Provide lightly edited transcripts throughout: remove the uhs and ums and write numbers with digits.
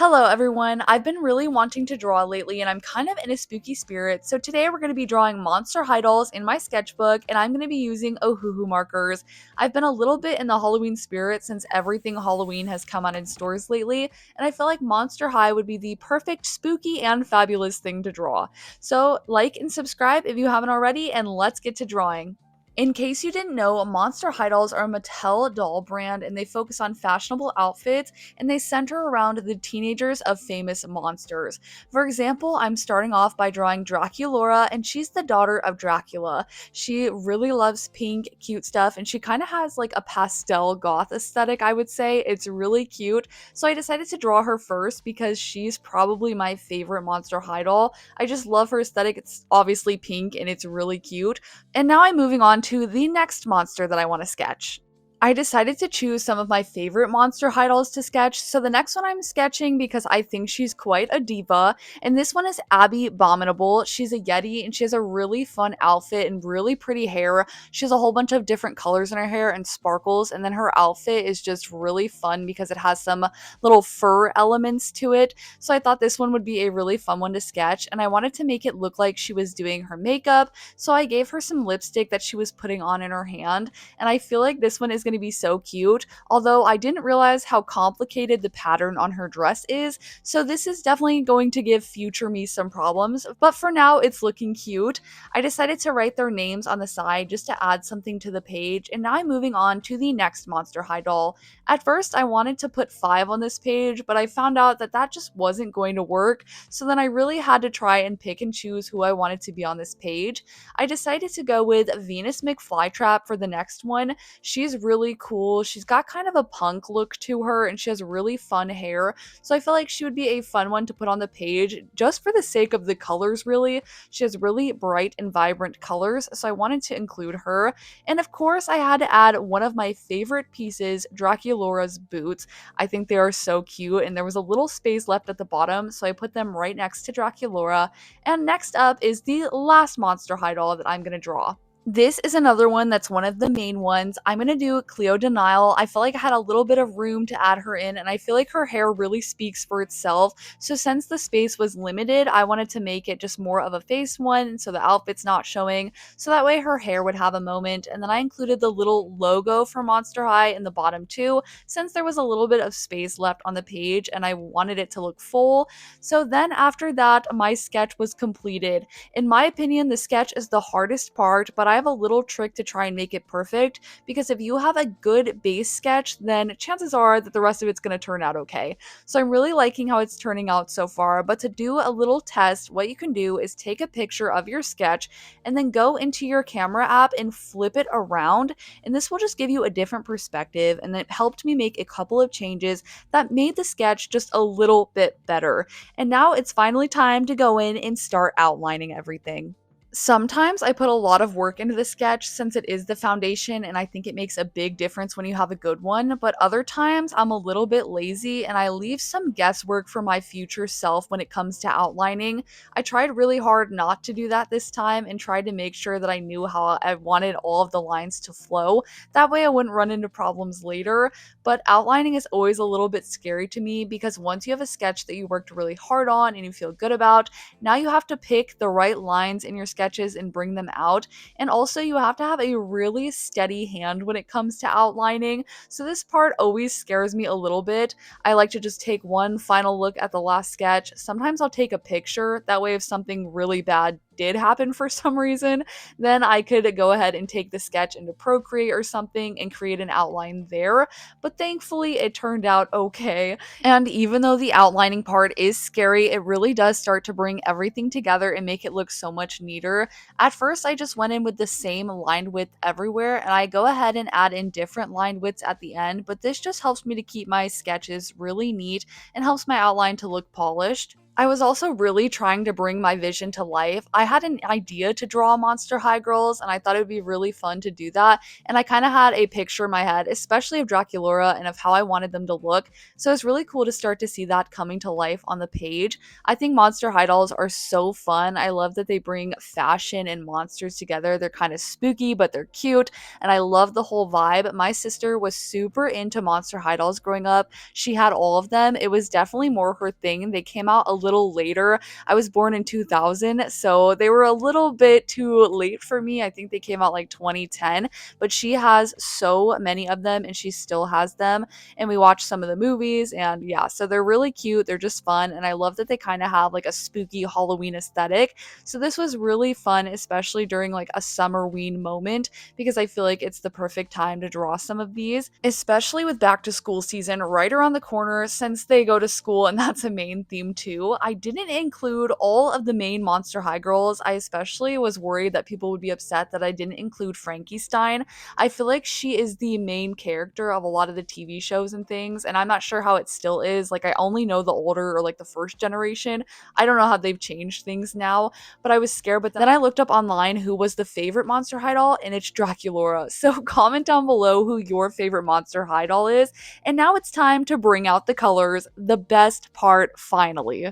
Hello everyone, I've been really wanting to draw lately and I'm kind of in a spooky spirit, so today we're going to be drawing monster high dolls in my sketchbook and I'm going to be using Ohuhu markers. I've been a little bit in the Halloween spirit since everything Halloween has come out in stores lately, and I feel like Monster High would be the perfect spooky and fabulous thing to draw. So like and subscribe if you haven't already, and let's get to drawing. In case you didn't know, Monster High Dolls are a Mattel doll brand and they focus on fashionable outfits and they center around the teenagers of famous monsters. For example, I'm starting off by drawing Draculaura, and she's the daughter of Dracula. She really loves pink, cute stuff, and she kind of has like a pastel goth aesthetic, I would say. It's really cute. So I decided to draw her first because she's probably my favorite Monster High doll. I just love her aesthetic. It's obviously pink and it's really cute. And now I'm moving on to the next monster that I want to sketch. I decided to choose some of my favorite monster high dolls to sketch, so the next one I'm sketching because I think she's quite a diva, and this one is Abby Abominable. She's a Yeti, and she has a really fun outfit and really pretty hair. She has a whole bunch of different colors in her hair and sparkles, and then her outfit is just really fun because it has some little fur elements to it, so I thought this one would be a really fun one to sketch, and I wanted to make it look like she was doing her makeup, so I gave her some lipstick that she was putting on in her hand, and I feel like this one is going to be so cute, although I didn't realize how complicated the pattern on her dress is, so this is definitely going to give future me some problems, but for now it's looking cute. I decided to write their names on the side just to add something to the page, and now I'm moving on to the next Monster High doll. At first I wanted to put 5 on this page, but I found out that that just wasn't going to work, so then I really had to try and pick and choose who I wanted to be on this page. I decided to go with Venus McFlytrap for the next one. She's really cool. She's got kind of a punk look to her and she has really fun hair. So I feel like she would be a fun one to put on the page just for the sake of the colors, really. She has really bright and vibrant colors, so I wanted to include her. And of course, I had to add one of my favorite pieces, Draculaura's boots. I think they are so cute, and there was a little space left at the bottom, so I put them right next to Draculaura. And next up is the last Monster High doll that I'm going to draw. This is another one that's one of the main ones. I'm going to do Cleo Denial. I felt like I had a little bit of room to add her in, and I feel like her hair really speaks for itself. So since the space was limited, I wanted to make it just more of a face one, so the outfit's not showing, so that way her hair would have a moment. And then I included the little logo for Monster High in the bottom too, since there was a little bit of space left on the page and I wanted it to look full. So then after that, my sketch was completed. In my opinion, the sketch is the hardest part, but I have a little trick to try and make it perfect, because if you have a good base sketch, then chances are that the rest of it's going to turn out okay. So I'm really liking how it's turning out so far, but to do a little test, what you can do is take a picture of your sketch and then go into your camera app and flip it around, and this will just give you a different perspective, and it helped me make a couple of changes that made the sketch just a little bit better. And now it's finally time to go in and start outlining everything. Sometimes I put a lot of work into the sketch since it is the foundation, and I think it makes a big difference when you have a good one, but other times I'm a little bit lazy and I leave some guesswork for my future self when it comes to outlining. I tried really hard not to do that this time and tried to make sure that I knew how I wanted all of the lines to flow. That way I wouldn't run into problems later, but outlining is always a little bit scary to me because once you have a sketch that you worked really hard on and you feel good about, now you have to pick the right lines in your sketches and bring them out. And also you have to have a really steady hand when it comes to outlining. So this part always scares me a little bit. I like to just take one final look at the last sketch. Sometimes I'll take a picture. That way if something really bad did happen for some reason, then I could go ahead and take the sketch into Procreate or something and create an outline there. But thankfully it turned out okay. And even though the outlining part is scary, it really does start to bring everything together and make it look so much neater. At first, I just went in with the same line width everywhere, and I go ahead and add in different line widths at the end, but this just helps me to keep my sketches really neat and helps my outline to look polished. I was also really trying to bring my vision to life. I had an idea to draw Monster High girls, and I thought it would be really fun to do that. And I kind of had a picture in my head, especially of Draculaura and of how I wanted them to look. So it's really cool to start to see that coming to life on the page. I think Monster High dolls are so fun. I love that they bring fashion and monsters together. They're kind of spooky, but they're cute. And I love the whole vibe. My sister was super into Monster High dolls growing up. She had all of them. It was definitely more her thing. They came out a little later. I was born in 2000, so they were a little bit too late for me. I think they came out like 2010, but she has so many of them and she still has them. And we watched some of the movies, and yeah, so they're really cute. They're just fun. And I love that they kind of have like a spooky Halloween aesthetic. So this was really fun, especially during like a summerween moment, because I feel like it's the perfect time to draw some of these, especially with back to school season right around the corner since they go to school and that's a main theme too. I didn't include all of the main Monster High girls. I especially was worried that people would be upset that I didn't include Frankenstein. I feel like she is the main character of a lot of the TV shows and things, and I'm not sure how it still is. Like, I only know the older or like the first generation. I don't know how they've changed things now, but I was scared. But then I looked up online who was the favorite Monster High doll, and it's Draculaura. So comment down below who your favorite Monster High doll is. And now it's time to bring out the colors, the best part finally.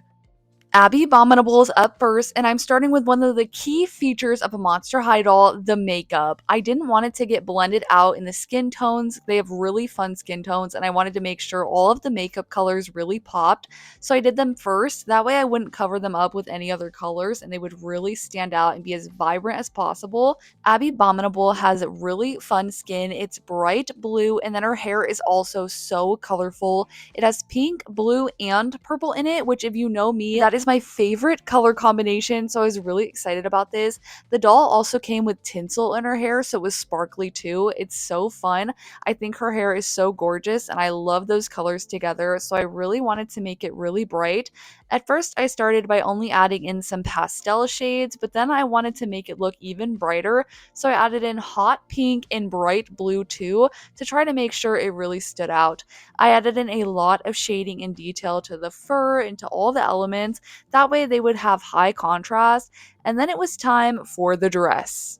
Abby Abominable's up first, and I'm starting with one of the key features of a Monster High doll, the makeup. I didn't want it to get blended out in the skin tones. They have really fun skin tones, and I wanted to make sure all of the makeup colors really popped. So I did them first. That way I wouldn't cover them up with any other colors, and they would really stand out and be as vibrant as possible. Abby Abominable has really fun skin. It's bright blue, and then her hair is also so colorful. It has pink, blue, and purple in it, which if you know me, that is my favorite color combination, so I was really excited about this. The doll also came with tinsel in her hair, so it was sparkly too. It's so fun. I think her hair is so gorgeous, and I love those colors together, so I really wanted to make it really bright. At first, I started by only adding in some pastel shades, but then I wanted to make it look even brighter, so I added in hot pink and bright blue too, to try to make sure it really stood out. I added in a lot of shading and detail to the fur and to all the elements. That way they would have high contrast. And then it was time for the dress.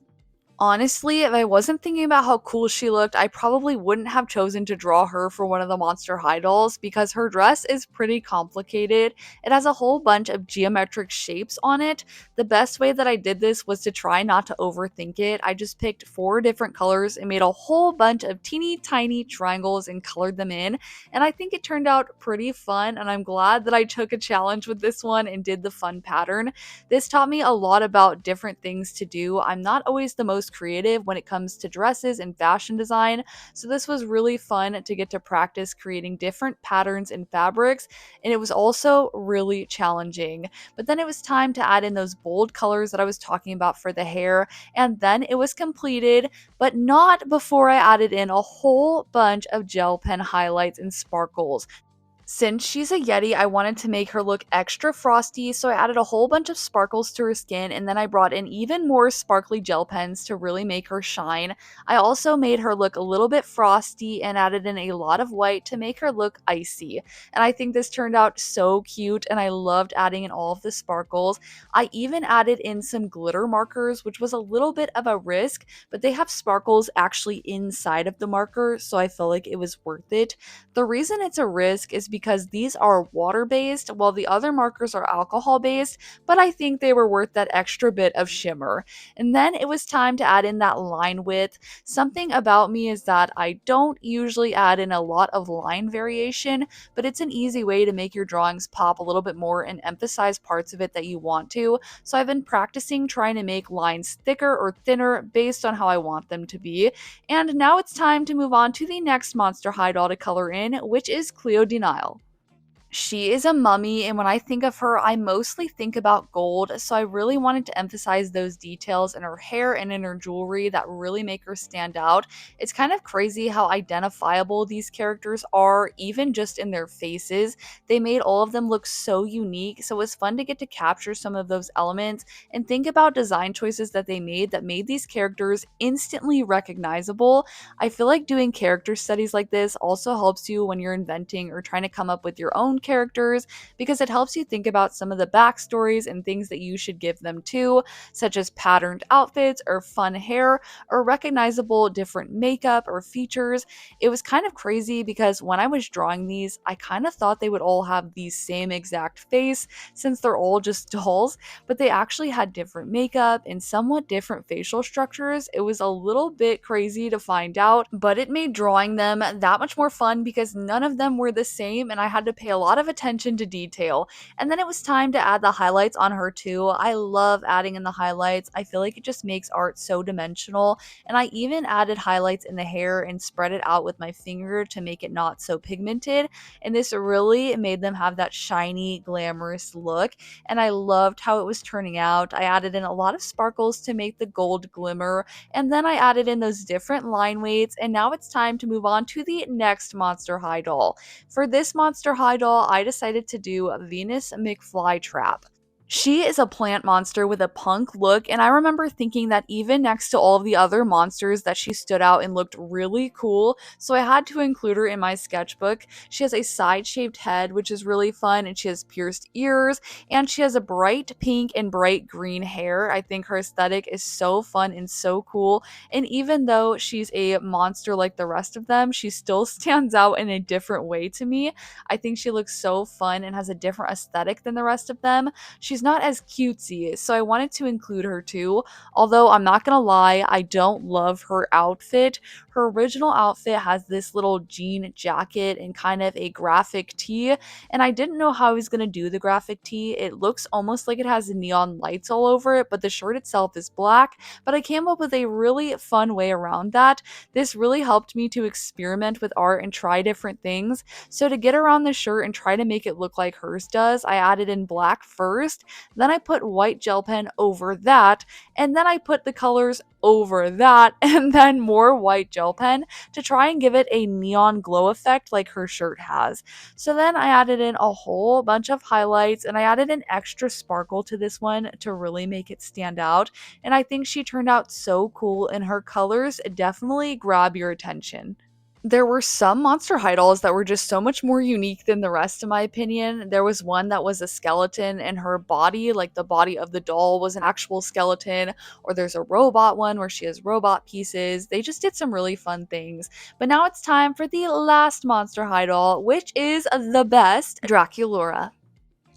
Honestly, if I wasn't thinking about how cool she looked, I probably wouldn't have chosen to draw her for one of the Monster High dolls because her dress is pretty complicated. It has a whole bunch of geometric shapes on it. The best way that I did this was to try not to overthink it. I just picked 4 different colors and made a whole bunch of teeny tiny triangles and colored them in. And I think it turned out pretty fun, and I'm glad that I took a challenge with this one and did the fun pattern. This taught me a lot about different things to do. I'm not always the most creative when it comes to dresses and fashion design, so this was really fun to get to practice creating different patterns and fabrics, and it was also really challenging. But then it was time to add in those bold colors that I was talking about for the hair, and then it was completed, but not before I added in a whole bunch of gel pen highlights and sparkles. Since she's a Yeti, I wanted to make her look extra frosty, so I added a whole bunch of sparkles to her skin, and then I brought in even more sparkly gel pens to really make her shine. I also made her look a little bit frosty and added in a lot of white to make her look icy. And I think this turned out so cute, and I loved adding in all of the sparkles. I even added in some glitter markers, which was a little bit of a risk, but they have sparkles actually inside of the marker, so I felt like it was worth it. The reason it's a risk is because these are water based while the other markers are alcohol based, but I think they were worth that extra bit of shimmer. And then it was time to add in that line width. Something about me is that I don't usually add in a lot of line variation, but it's an easy way to make your drawings pop a little bit more and emphasize parts of it that you want to. So I've been practicing trying to make lines thicker or thinner based on how I want them to be. And now it's time to move on to the next Monster High doll to color in, which is Cleo Denial. She is a mummy, and when I think of her, I mostly think about gold, so I really wanted to emphasize those details in her hair and in her jewelry that really make her stand out. It's kind of crazy how identifiable these characters are, even just in their faces. They made all of them look so unique, so it was fun to get to capture some of those elements and think about design choices that made these characters instantly recognizable. I feel like doing character studies like this also helps you when you're inventing or trying to come up with your own characters because it helps you think about some of the backstories and things that you should give them too, such as patterned outfits or fun hair or recognizable different makeup or features. It was kind of crazy because when I was drawing these, I kind of thought they would all have the same exact face since they're all just dolls, but they actually had different makeup and somewhat different facial structures. It was a little bit crazy to find out, but it made drawing them that much more fun because none of them were the same and I had to pay a lot of attention to detail. And then it was time to add the highlights on her too. I love adding in the highlights. I feel like it just makes art so dimensional. And I even added highlights in the hair and spread it out with my finger to make it not so pigmented. And this really made them have that shiny, glamorous look. And I loved how it was turning out. I added in a lot of sparkles to make the gold glimmer. And then I added in those different line weights. And now it's time to move on to the next Monster High doll. For this Monster High doll, I decided to do Venus McFlytrap. She is a plant monster with a punk look, and I remember thinking that even next to all of the other monsters that she stood out and looked really cool, so I had to include her in my sketchbook. She has a side-shaped head, which is really fun, and she has pierced ears, and she has a bright pink and bright green hair. I think her aesthetic is so fun and so cool, and even though she's a monster like the rest of them, she still stands out in a different way to me. I think she looks so fun and has a different aesthetic than the rest of them. She's not as cutesy, so I wanted to include her too. Although I'm not gonna lie, I don't love her outfit. Her original outfit has this little jean jacket and kind of a graphic tee, and I didn't know how I was gonna do the graphic tee. It looks almost like it has neon lights all over it, but the shirt itself is black. But I came up with a really fun way around that. This really helped me to experiment with art and try different things. So to get around the shirt and try to make it look like hers does, I added in black first, then I put white gel pen over that, and then I put the colors over that, and then more white gel pen to try and give it a neon glow effect like her shirt has. So then I added in a whole bunch of highlights and I added an extra sparkle to this one to really make it stand out. And I think she turned out so cool, and her colors definitely grab your attention. There were some Monster High dolls that were just so much more unique than the rest, in my opinion. There was one that was a skeleton, and her body, like the body of the doll, was an actual skeleton. Or there's a robot one where she has robot pieces. They just did some really fun things. But now it's time for the last Monster High doll, which is the best, Draculaura.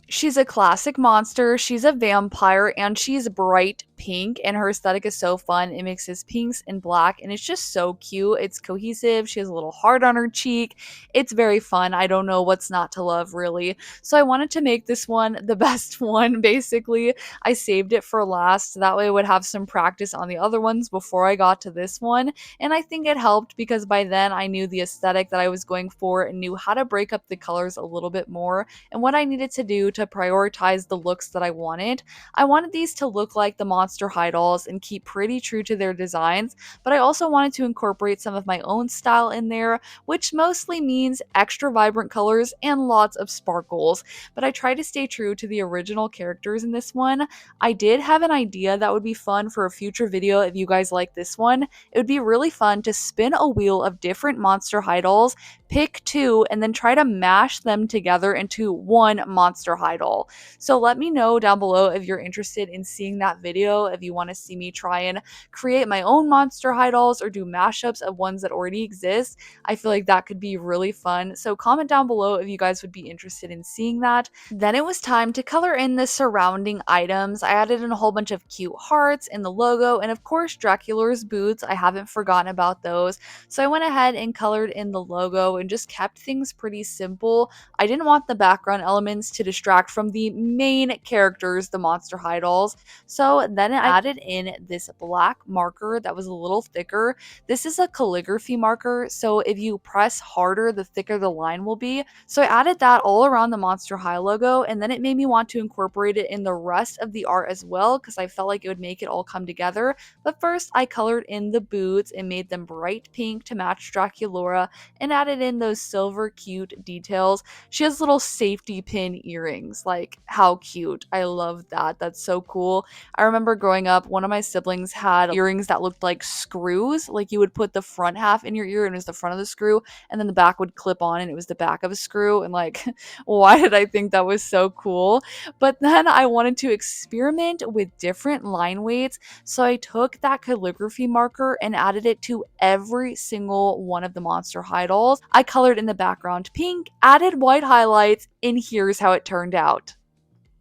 She's a classic monster, she's a vampire, and she's bright pink, and her aesthetic is so fun. It mixes pinks and black, and it's just so cute. It's cohesive. She has a little heart on her cheek. It's very fun. I don't know what's not to love, really. So I wanted to make this one the best one, basically. I saved it for last. So that way I would have some practice on the other ones before I got to this one. And I think it helped because by then I knew the aesthetic that I was going for and knew how to break up the colors a little bit more and what I needed to do to prioritize the looks that I wanted. I wanted these to look like the Monster High dolls and keep pretty true to their designs, but I also wanted to incorporate some of my own style in there, which mostly means extra vibrant colors and lots of sparkles. But I tried to stay true to the original characters in this one. I did have an idea that would be fun for a future video if you guys like this one. It would be really fun to spin a wheel of different Monster High dolls, pick two, and then try to mash them together into one Monster High doll. So let me know down below if you're interested in seeing that video, if you want to see me try and create my own Monster High dolls or do mashups of ones that already exist. I feel like that could be really fun. So comment down below if you guys would be interested in seeing that. Then it was time to color in the surrounding items. I added in a whole bunch of cute hearts in the logo, and of course Dracula's boots. I haven't forgotten about those. So I went ahead and colored in the logo and just kept things pretty simple. I didn't want the background elements to distract from the main characters, the Monster High dolls. So then I added in this black marker that was a little thicker. This is a calligraphy marker, so if you press harder, the thicker the line will be. So I added that all around the Monster High logo, and then it made me want to incorporate it in the rest of the art as well because I felt like it would make it all come together. But first, I colored in the boots and made them bright pink to match Draculaura and added in those silver cute details. She has little safety pin earrings. Like, how cute. I love that. That's so cool. I remember growing up, one of my siblings had earrings that looked like screws. Like, you would put the front half in your ear and it was the front of the screw, and then the back would clip on and it was the back of a screw. And like, why did I think that was so cool? But then I wanted to experiment with different line weights. So I took that calligraphy marker and added it to every single one of the Monster High dolls. I colored in the background pink, added white highlights, and here's how it turned out.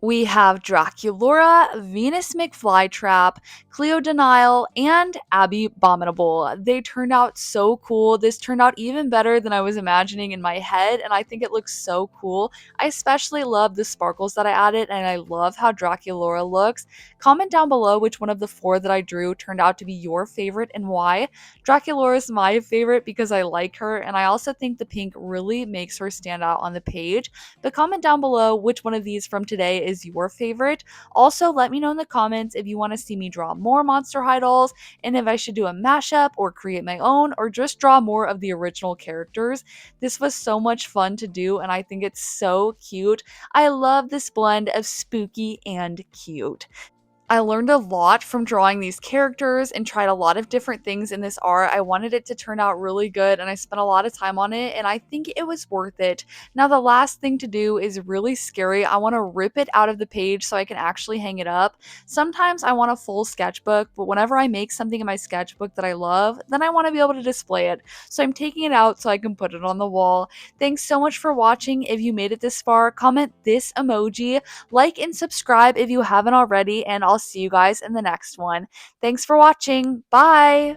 We have Draculaura, Venus McFlytrap, Cleo Denial, and Abby Abominable. They turned out so cool. This turned out even better than I was imagining in my head, and I think it looks so cool. I especially love the sparkles that I added, and I love how Draculaura looks. Comment down below which one of the four that I drew turned out to be your favorite and why. Draculaura is my favorite because I like her, and I also think the pink really makes her stand out on the page. But comment down below which one of these from today is your favorite. Also, let me know in the comments if you want to see me draw more Monster High dolls, and if I should do a mashup or create my own, or just draw more of the original characters. This was so much fun to do, and I think it's so cute. I love this blend of spooky and cute. I learned a lot from drawing these characters and tried a lot of different things in this art. I wanted it to turn out really good and I spent a lot of time on it and I think it was worth it. Now the last thing to do is really scary. I want to rip it out of the page so I can actually hang it up. Sometimes I want a full sketchbook, but whenever I make something in my sketchbook that I love, then I want to be able to display it. So I'm taking it out so I can put it on the wall. Thanks so much for watching. If you made it this far, comment this emoji, like and subscribe if you haven't already, and I'll see you guys in the next one. Thanks for watching. Bye!